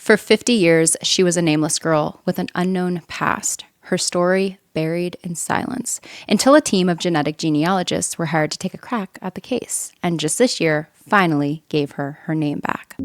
For 50 years, she was a nameless girl with an unknown past, her story buried in silence, until a team of genetic genealogists were hired to take a crack at the case, and just this year finally gave her her name back.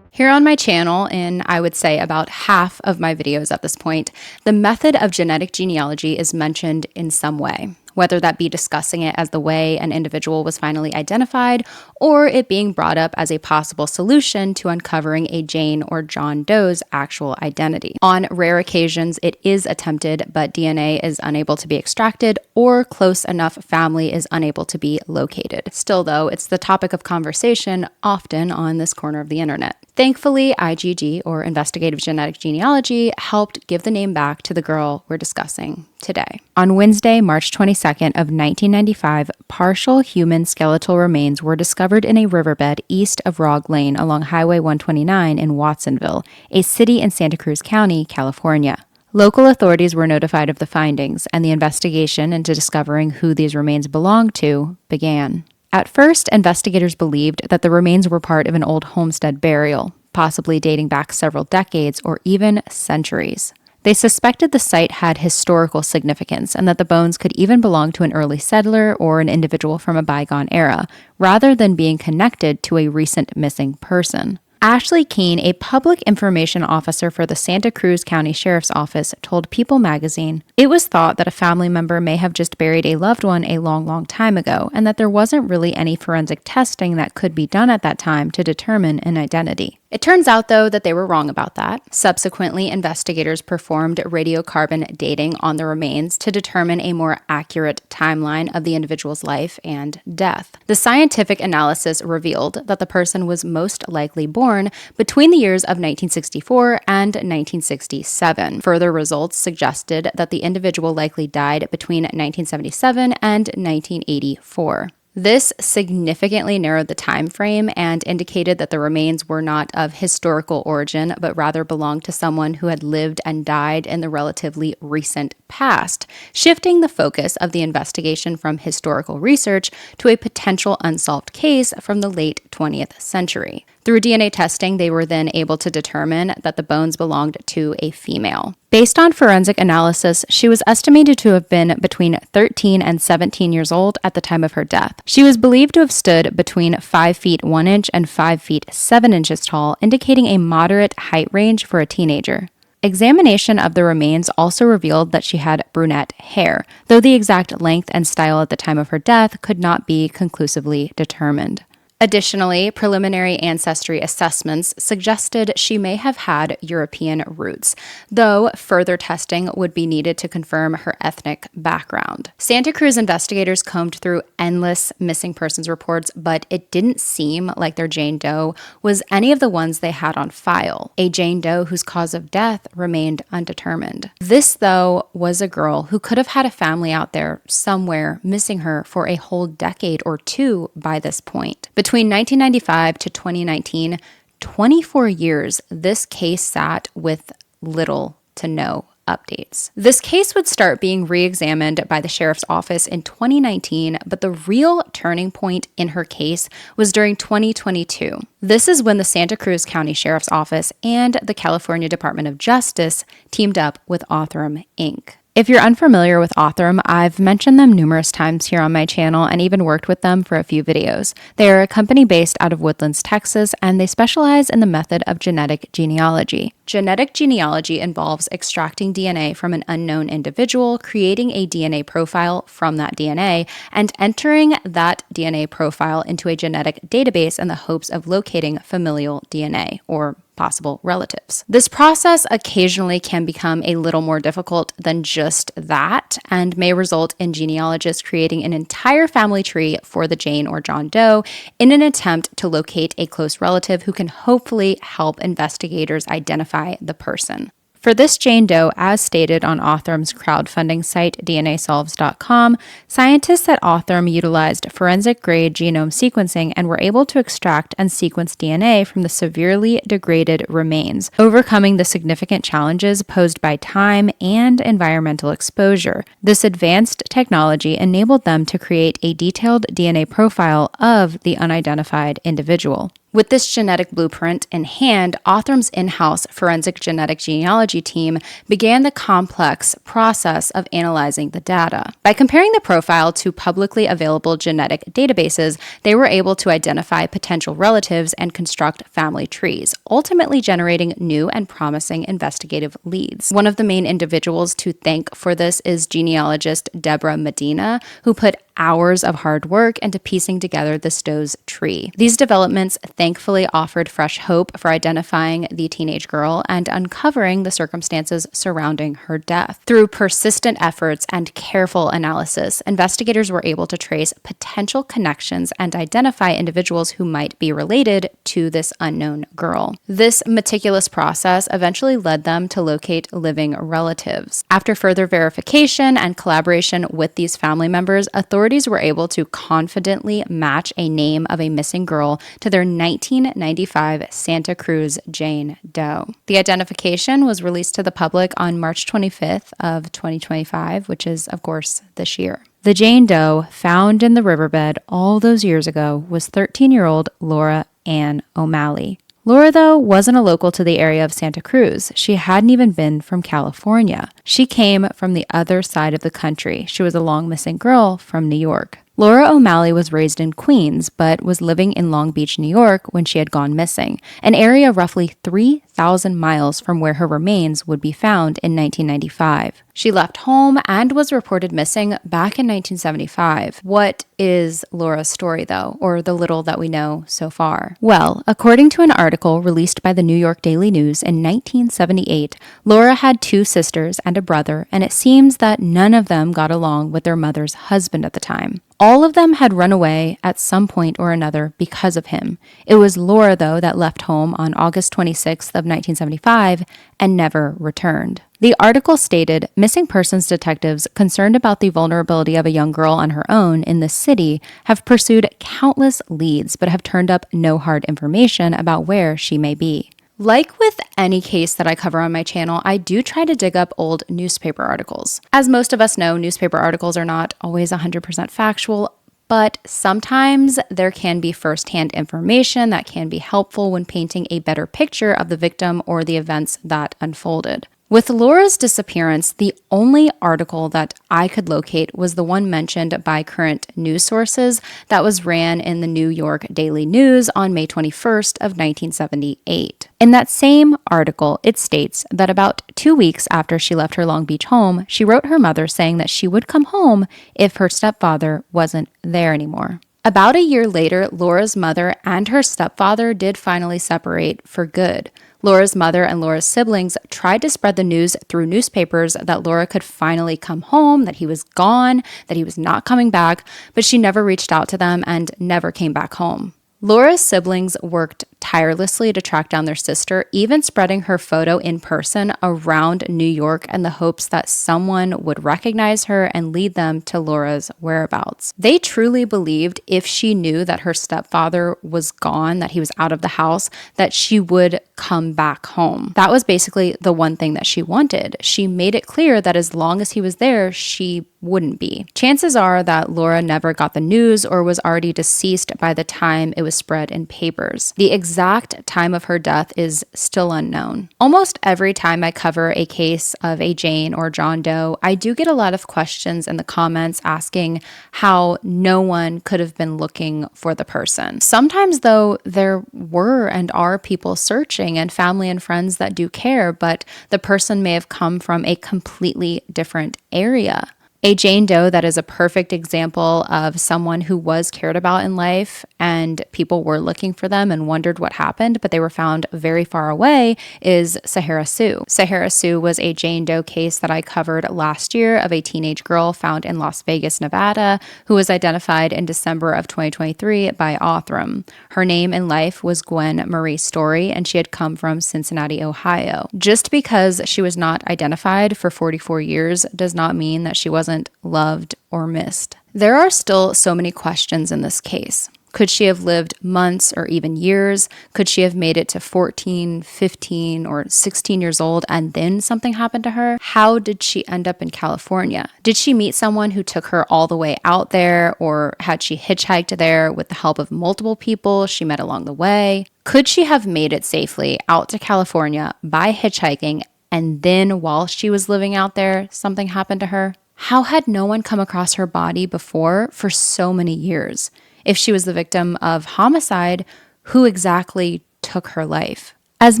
Here on my channel, in I would say about half of my videos at this point, the method of genetic genealogy is mentioned in some way, whether that be discussing it as the way an individual was finally identified, or it being brought up as a possible solution to uncovering a Jane or John Doe's actual identity. On rare occasions, it is attempted, but DNA is unable to be extracted, or close enough family is unable to be located. Still, though, it's the topic of conversation often on this corner of the internet. Thankfully, IGG, or Investigative Genetic Genealogy, helped give the name back to the girl we're discussing today. On Wednesday, March 22nd of 1995, partial human skeletal remains were discovered in a riverbed east of Rog Lane along Highway 129 in Watsonville, a city in Santa Cruz County, California. Local authorities were notified of the findings, and the investigation into discovering who these remains belonged to began. At first, investigators believed that the remains were part of an old homestead burial, possibly dating back several decades or even centuries. They suspected the site had historical significance and that the bones could even belong to an early settler or an individual from a bygone era, rather than being connected to a recent missing person. Ashley Keene, a public information officer for the Santa Cruz County Sheriff's Office, told People magazine, "It was thought that a family member may have just buried a loved one a long time ago, and that there wasn't really any forensic testing that could be done at that time to determine an identity." It turns out, though, that they were wrong about that. Subsequently, investigators performed radiocarbon dating on the remains to determine a more accurate timeline of the individual's life and death. The scientific analysis revealed that the person was most likely born between the years of 1964 and 1967. Further results suggested that the individual likely died between 1977 and 1984. This significantly narrowed the time frame and indicated that the remains were not of historical origin, but rather belonged to someone who had lived and died in the relatively recent past, shifting the focus of the investigation from historical research to a potential unsolved case from the late 20th century. Through DNA testing, they were then able to determine that the bones belonged to a female. Based on forensic analysis, she was estimated to have been between 13 and 17 years old at the time of her death. She was believed to have stood between 5 feet 1 inch and 5 feet 7 inches tall, indicating a moderate height range for a teenager. Examination of the remains also revealed that she had brunette hair, though the exact length and style at the time of her death could not be conclusively determined. Additionally, preliminary ancestry assessments suggested she may have had European roots, though further testing would be needed to confirm her ethnic background. Santa Cruz investigators combed through endless missing persons reports, but it didn't seem like their Jane Doe was any of the ones they had on file, a Jane Doe whose cause of death remained undetermined. This, though, was a girl who could have had a family out there somewhere missing her for a whole decade or two by this point. Between 1995 to 2019, 24 years, this case sat with little to no updates. This case would start being re-examined by the sheriff's office in 2019, but the real turning point in her case was during 2022. This is when the Santa Cruz County Sheriff's Office and the California Department of Justice teamed up with Othram, Inc. If you're unfamiliar with Othram, I've mentioned them numerous times here on my channel and even worked with them for a few videos. They are a company based out of Woodlands, Texas, and they specialize in the method of genetic genealogy. Genetic genealogy involves extracting DNA from an unknown individual, creating a DNA profile from that DNA, and entering that DNA profile into a genetic database in the hopes of locating familial DNA, or possible relatives. This process occasionally can become a little more difficult than just that and may result in genealogists creating an entire family tree for the Jane or John Doe in an attempt to locate a close relative who can hopefully help investigators identify the person. For this Jane Doe, as stated on Authrum's crowdfunding site DNAsolves.com, scientists at Authrum utilized forensic-grade genome sequencing and were able to extract and sequence DNA from the severely degraded remains, overcoming the significant challenges posed by time and environmental exposure. This advanced technology enabled them to create a detailed DNA profile of the unidentified individual. With this genetic blueprint in hand, Authrum's in-house forensic genetic genealogy team began the complex process of analyzing the data. By comparing the profile to publicly available genetic databases, they were able to identify potential relatives and construct family trees, ultimately generating new and promising investigative leads. One of the main individuals to thank for this is genealogist Deborah Medina, who put hours of hard work into piecing together the Stowe's tree. These developments thankfully offered fresh hope for identifying the teenage girl and uncovering the circumstances surrounding her death. Through persistent efforts and careful analysis, investigators were able to trace potential connections and identify individuals who might be related to this unknown girl. This meticulous process eventually led them to locate living relatives. After further verification and collaboration with these family members, authorities were able to confidently match a name of a missing girl to their 1995 Santa Cruz Jane Doe. The identification was released to the public on March 25th of 2025, which is, of course, this year. The Jane Doe found in the riverbed all those years ago was 13-year-old Laura Ann Omali. Laura, though, wasn't a local to the area of Santa Cruz. She hadn't even been from California. She came from the other side of the country. She was a long missing girl from New York. Laura Omali was raised in Queens, but was living in Long Beach, New York when she had gone missing, an area roughly 3,000 miles from where her remains would be found in 1995. She left home and was reported missing back in 1975. What is Laura's story, though, or the little that we know so far? Well, according to an article released by the New York Daily News in 1978, Laura had 2 sisters and a brother, and it seems that none of them got along with their mother's husband at the time. All of them had run away at some point or another because of him. It was Laura, though, that left home on August 26th of 1975 and never returned. The article stated, missing persons detectives concerned about the vulnerability of a young girl on her own in the city have pursued countless leads but have turned up no hard information about where she may be. Like with any case that I cover on my channel, I do try to dig up old newspaper articles. As most of us know, newspaper articles are not always 100% factual, but sometimes there can be firsthand information that can be helpful when painting a better picture of the victim or the events that unfolded. With Laura's disappearance, the only article that I could locate was the one mentioned by current news sources that was ran in the New York Daily News on May 21st of 1978. In that same article, it states that about 2 weeks after she left her Long Beach home, she wrote her mother saying that she would come home if her stepfather wasn't there anymore. About a year later, Laura's mother and her stepfather did finally separate for good. Laura's mother and Laura's siblings tried to spread the news through newspapers that Laura could finally come home, that he was gone, that he was not coming back, but she never reached out to them and never came back home. Laura's siblings worked tirelessly to track down their sister, even spreading her photo in person around New York in the hopes that someone would recognize her and lead them to Laura's whereabouts. They truly believed if she knew that her stepfather was gone, that he was out of the house, that she would come back home. That was basically the one thing that she wanted. She made it clear that as long as he was there, she wouldn't be. Chances are that Laura never got the news or was already deceased by the time it was spread in papers. The exact time of her death is still unknown. Almost every time I cover a case of a Jane or John Doe, I do get a lot of questions in the comments asking how no one could have been looking for the person. Sometimes, though, there were and are people searching and family and friends that do care, but the person may have come from a completely different area. A Jane Doe that is a perfect example of someone who was cared about in life and people were looking for them and wondered what happened, but they were found very far away is Sahara Sue. Sahara Sue was a Jane Doe case that I covered last year of a teenage girl found in Las Vegas, Nevada, who was identified in December of 2023 by Othram. Her name in life was Gwen Marie Story, and she had come from Cincinnati, Ohio. Just because she was not identified for 44 years does not mean that she wasn't loved or missed. There are still so many questions in this case. Could she have lived months or even years? Could she have made it to 14, 15, or 16 years old and then something happened to her? How did she end up in California? Did she meet someone who took her all the way out there, or had she hitchhiked there with the help of multiple people she met along the way? Could she have made it safely out to California by hitchhiking, and then while she was living out there, something happened to her? How had no one come across her body before for so many years? If she was the victim of homicide, who exactly took her life? As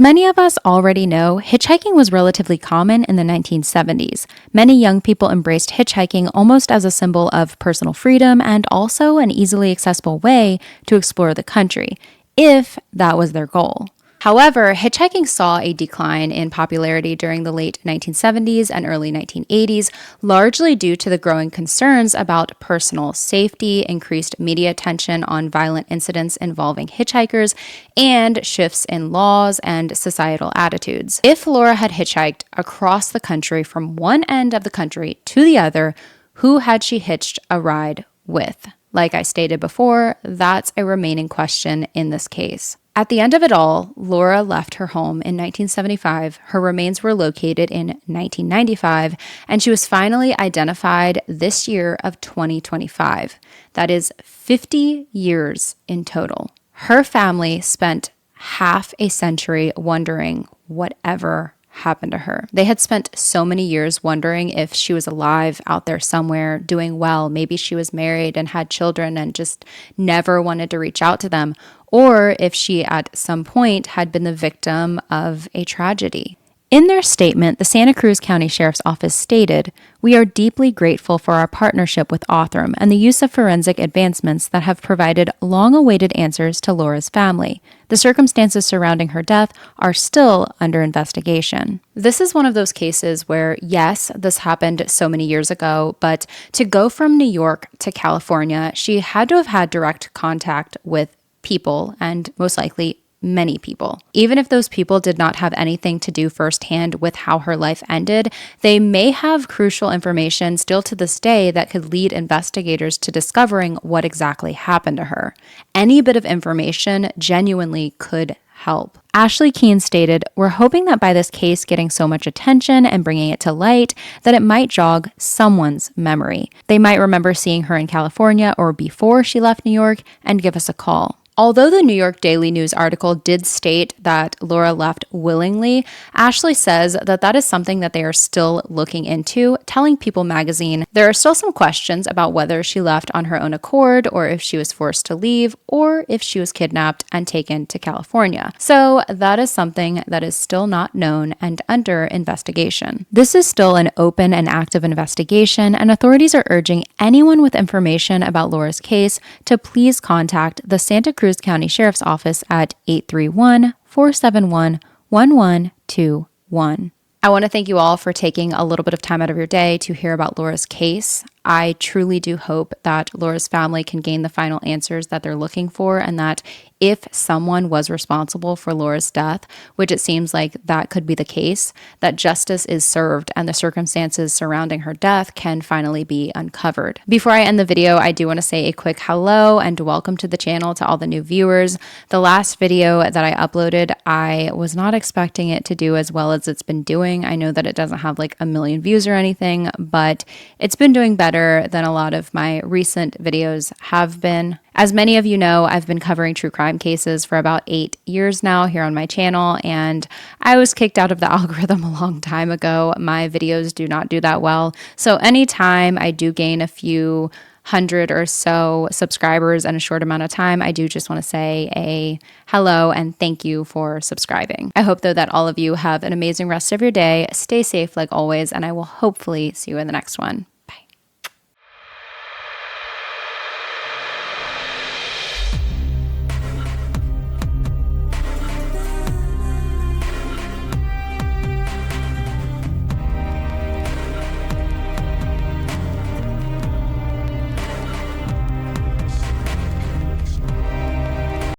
many of us already know, hitchhiking was relatively common in the 1970s. Many young people embraced hitchhiking almost as a symbol of personal freedom and also an easily accessible way to explore the country, if that was their goal. However, hitchhiking saw a decline in popularity during the late 1970s and early 1980s, largely due to the growing concerns about personal safety, increased media attention on violent incidents involving hitchhikers, and shifts in laws and societal attitudes. If Laura had hitchhiked across the country from one end of the country to the other, who had she hitched a ride with? Like I stated before, that's a remaining question in this case. At the end of it all, Laura left her home in 1975, her remains were located in 1995, and she was finally identified this year of 2025. That is 50 years in total. Her family spent half a century wondering whatever happened to her. They had spent so many years wondering if she was alive out there somewhere, doing well. Maybe she was married and had children and just never wanted to reach out to them, or if she at some point had been the victim of a tragedy. In their statement, the Santa Cruz County Sheriff's Office stated, "We are deeply grateful for our partnership with Othram and the use of forensic advancements that have provided long-awaited answers to Laura's family. The circumstances surrounding her death are still under investigation." This is one of those cases where, yes, this happened so many years ago, but to go from New York to California, she had to have had direct contact with people, and most likely many people. Even if those people did not have anything to do firsthand with how her life ended, they may have crucial information still to this day that could lead investigators to discovering what exactly happened to her. Any bit of information genuinely could help. Ashley Keene stated, "We're hoping that by this case getting so much attention and bringing it to light, that it might jog someone's memory. They might remember seeing her in California or before she left New York and give us a call." Although the New York Daily News article did state that Laura left willingly, Ashley says that that is something that they are still looking into, telling People magazine there are still some questions about whether she left on her own accord or if she was forced to leave or if she was kidnapped and taken to California. So that is something that is still not known and under investigation. This is still an open and active investigation, and authorities are urging anyone with information about Laura's case to please contact the Santa Cruz County Sheriff's Office at 831-471-1121. I want to thank you all for taking a little bit of time out of your day to hear about Laura's case. I truly do hope that Laura's family can gain the final answers that they're looking for, and that if someone was responsible for Laura's death, which it seems like that could be the case, that justice is served and the circumstances surrounding her death can finally be uncovered. Before I end the video, I do want to say a quick hello and welcome to the channel to all the new viewers. The last video that I uploaded, I was not expecting it to do as well as it's been doing. I know that it doesn't have like 1 million views or anything, but it's been doing better than a lot of my recent videos have been. As many of you know, I've been covering true crime cases for about 8 years now here on my channel, and I was kicked out of the algorithm a long time ago. My videos do not do that well. So anytime I do gain a few hundred or so subscribers in a short amount of time, I do just want to say a hello and thank you for subscribing. I hope though that all of you have an amazing rest of your day. Stay safe like always, and I will hopefully see you in the next one.